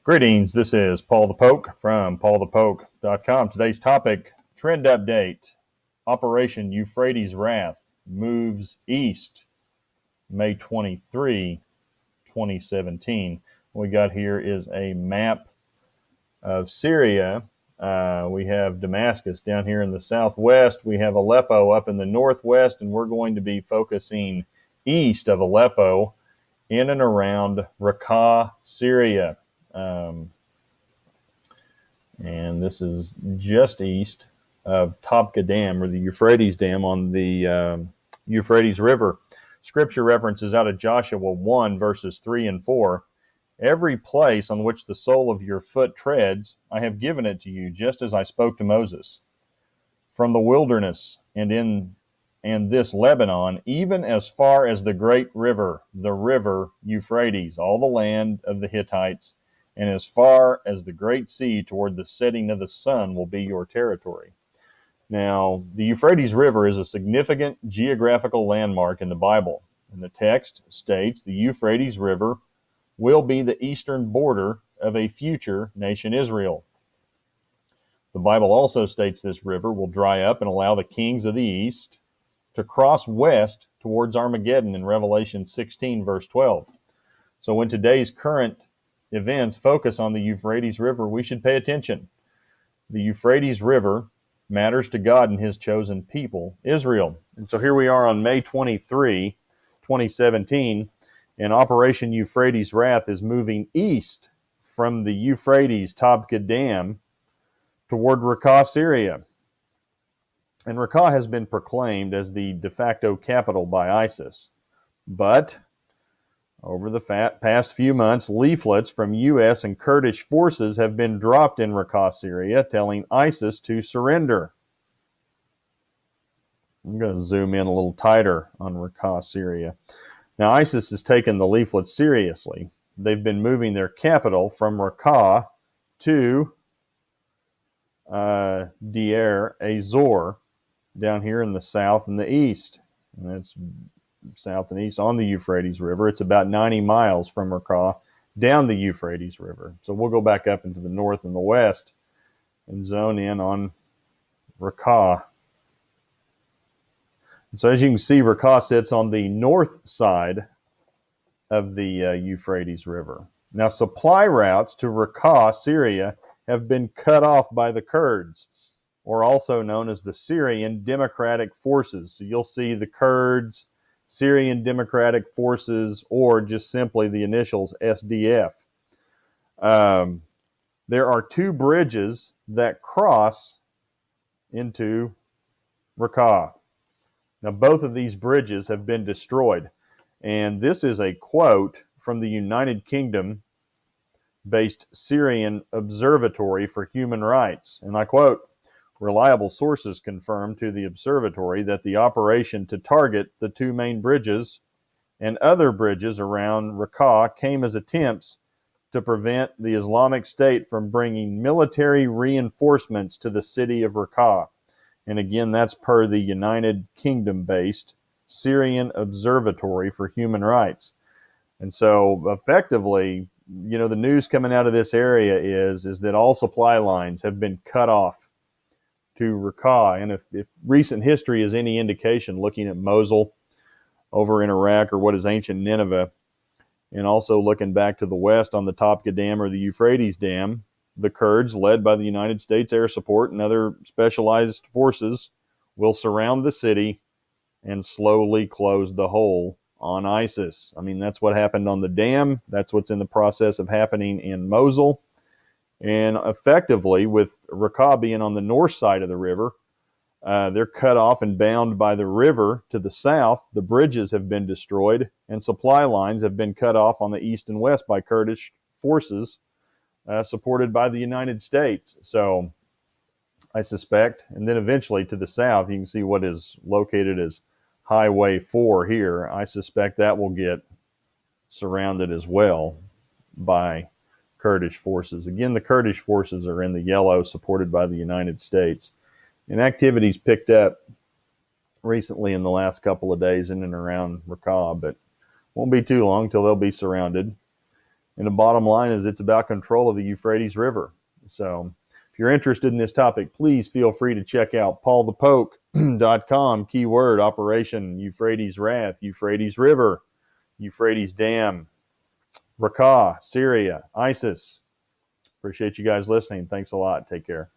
Greetings, this is Paul the Poke from paulthepoke.com. Today's topic, trend update. Operation Euphrates Wrath moves east, May 23, 2017. What we got here is a map of Syria. We have Damascus down here in the southwest. We have Aleppo up in the northwest, and we're going to be focusing east of Aleppo in and around Raqqa, Syria. And this is just east of Tabqa Dam, or the Euphrates Dam on the Euphrates River. Scripture references out of Joshua 1, verses 3 and 4. Every place on which the sole of your foot treads, I have given it to you, just as I spoke to Moses. From the wilderness and this Lebanon, even as far as the great river, the river Euphrates, all the land of the Hittites, and as far as the great sea toward the setting of the sun will be your territory. Now, the Euphrates River is a significant geographical landmark in the Bible, and the text states the Euphrates River will be the eastern border of a future nation Israel. The Bible also states this river will dry up and allow the kings of the east to cross west towards Armageddon in Revelation 16, verse 12. So when today's current events focus on the Euphrates River, we should pay attention. The Euphrates River matters to God and his chosen people, Israel. And so here we are on May 23, 2017, and Operation Euphrates Wrath is moving east from the Euphrates Tabqa Dam toward Raqqa, Syria. And Raqqa has been proclaimed as the de facto capital by ISIS. But over the past few months, leaflets from U.S. and Kurdish forces have been dropped in Raqqa, Syria, telling ISIS to surrender. I'm going to zoom in a little tighter on Raqqa, Syria. Now, ISIS has taken the leaflets seriously. They've been moving their capital from Raqqa to Deir ez-Zor, down here in the south and the east. And that's south and east on the Euphrates River. It's about 90 miles from Raqqa down the Euphrates River. So we'll go back up into the north and the west and zone in on Raqqa. And so as you can see, Raqqa sits on the north side of the Euphrates River. Now, supply routes to Raqqa, Syria, have been cut off by the Kurds, or also known as the Syrian Democratic Forces. So you'll see the Kurds, Syrian Democratic Forces, or just simply the initials SDF. There are two bridges that cross into Raqqa. Now, both of these bridges have been destroyed. And this is a quote from the United Kingdom-based Syrian Observatory for Human Rights. And I quote, "Reliable sources confirmed to the observatory that the operation to target the two main bridges and other bridges around Raqqa came as attempts to prevent the Islamic State from bringing military reinforcements to the city of Raqqa." And again, that's per the United Kingdom-based Syrian Observatory for Human Rights. And so effectively, you know, the news coming out of this area is that all supply lines have been cut off to Raqqa. And if recent history is any indication, looking at Mosul over in Iraq, or what is ancient Nineveh, and also looking back to the west on the Tabqa Dam or the Euphrates Dam, the Kurds, led by the United States Air Support and other specialized forces, will surround the city and slowly close the hole on ISIS. I mean, that's what happened on the dam. That's what's in the process of happening in Mosul. And effectively, with Raqqa being on the north side of the river, they're cut off and bound by the river to the south. The bridges have been destroyed, and supply lines have been cut off on the east and west by Kurdish forces supported by the United States. So I suspect, and then eventually to the south, you can see what is located as Highway 4 here. I suspect that will get surrounded as well by Kurdish forces. Again, the Kurdish forces are in the yellow, supported by the United States. And activities picked up recently in the last couple of days in and around Raqqa, but won't be too long till they'll be surrounded. And the bottom line is it's about control of the Euphrates River. So if you're interested in this topic, please feel free to check out paulthepoke.com, keyword Operation Euphrates Wrath, Euphrates River, Euphrates Dam, Raqqa, Syria, ISIS. Appreciate you guys listening. Thanks a lot. Take care.